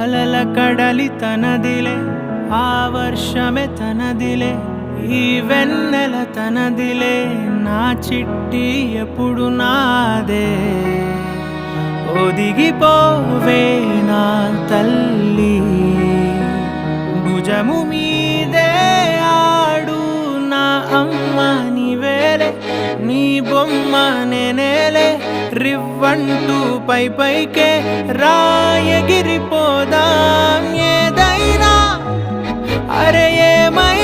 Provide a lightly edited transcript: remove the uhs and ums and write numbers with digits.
అలల కడలి తనదిలే, ఆ వర్షమే తనదిలే, ఈ వెన్నెల తనదిలే, నా చిట్టి ఎప్పుడు నాదే. ఒదిగిపోవే నా తల్లి, భుజము మీదే ఆడు నా అమ్మ నీవేలే, నీ బొమ్మ నేనేలే, రివ్వంటూ పై పైకే రాయగిరిపోదాం ఏదైనా, అరే ఏమై